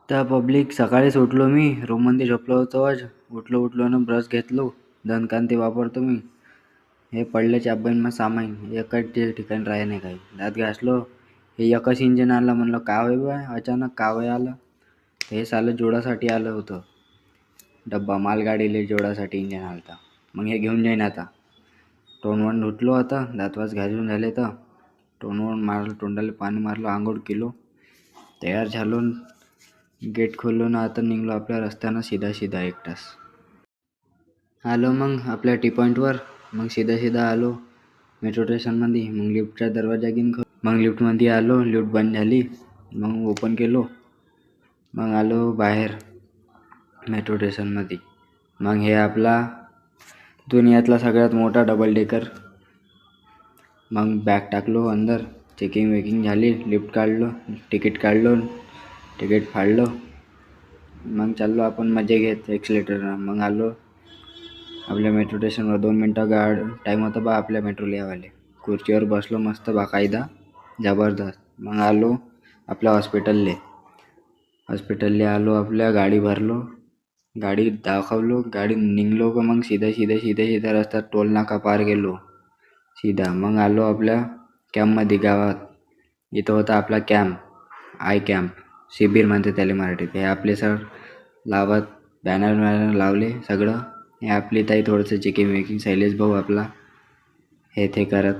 त्या पब्लिक सकाळीच उठलो मी रूममध्ये झोपलो होतो आज. उठलो ना ब्रश घेतलो. दंतकांती वापरतो मी. हे पडले चाब्यानं सामान एकाच ठिकाणी राही नाही काही. दात घासलो. हे एकच इंजिन आलं म्हणलं का होय बा अचानक का होय आलं. हे सालं जोडासाठी आलं होतं. डब्बा मालगाडीले जोडासाठी इंजिन आलं. मग हे घेऊन जाईन आता. तोंडवण धुतलो आता. दातवास घासून झाले तर तोंडवण मारलं, तोंडाला पाणी मारलं, आंघोळ केलो, तयार झालो. गेट खोललो ना आता निघलो आपल्या रस्त्यानं सीधा 1 तास. आलो मग आपल्या टी पॉईंटवर. मग सीधा आलो मेट्रो स्टेशनमध्ये. मग लिफ्टचा दरवाजा घेऊन मग लिफ्टमध्ये आलो. लिफ्ट बंद झाली. मग ओपन केलो. मग आलो बाहेर मेट्रो स्टेशनमध्ये. मग हे आपला दुनियातला सगळ्यात मोठा डबल डेकर. मग बॅग टाकलो अंदर. चेकिंग वेकिंग झाली. लिफ्ट काढलो, तिकीट काढलं, तिकीट फाडलं. मग चाललो आपण मजा घेत एक्सलेटरनं. मग आलो आपल्या मेट्रो स्टेशनवर. 2 मिनटं टाईम होता बा आपल्या मेट्रोला यावाले. खुर्चीवर बसलो मस्त बाकायदा जबरदस्त. मग आलो आपल्या हॉस्पिटलले आलो. आपल्या गाडी भरलो, गाडी दाखवलो, गाडी निघलो का मग सीधा रस्त्यात टोल नाका पार गेलो सीधा. मग आलो आपल्या कॅम्पमध्ये गावात. इथं होता आपला कॅम्प, आय कॅम्प, शिबिर म्हणते त्याला मराठीत. हे आपले सर लावत बॅनर लावले सगळं. हे आपली ताई थोडंसं चेकिंग वेकिंग. शैलेश भाऊ आपला हे ते करत.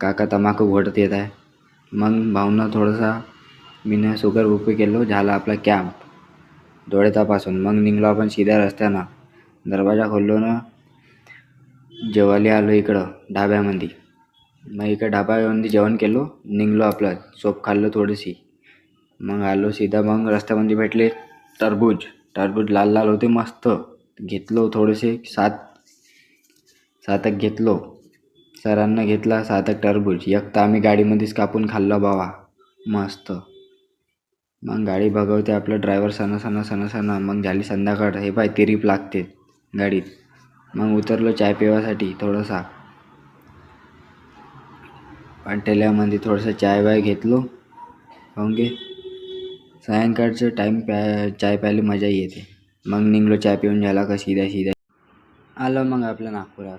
काका तमाकू घोटत येत आहे. मग भाऊनं थोडासा मीनं शुगर बुपी केलो. झाला आपला कॅम्प डोळे तपासून. मग निघलो आपण सीधा रस्त्यानं. दरवाजा खोललो ना जेवायला आलो इकडं ढाब्यामध्ये. मग इकडं ढाब्यामध्ये जेवण केलो. निघलो आपलं सोप खाल्लं थोडीशी. मग आलो सीधा. मग रस्त्यामध्ये भेटले टरबूज लाल होते मस्त. घेतलो थोडेसे 7 घेतलो. सरांना घेतला 7 टरबूज. एक तर आम्ही गाडीमध्येच कापून खाल्लं बाबा मस्त. मग गाडी भगवते आपलं ड्रायव्हर सणा. मग झाली संध्याकाळ. हे पाय तिरीप लागते गाडीत. मग उतरलो चाय पिवासाठी थोडासा. पाटेल्यामध्ये थोडंसं चाय वाय घेतलो. घे सायंकाळचं टाईम चाय प्यायला मजा येते. मग निघलो चाय पिऊन झाला का सीधा आलो मग आपल्या नागपुरात.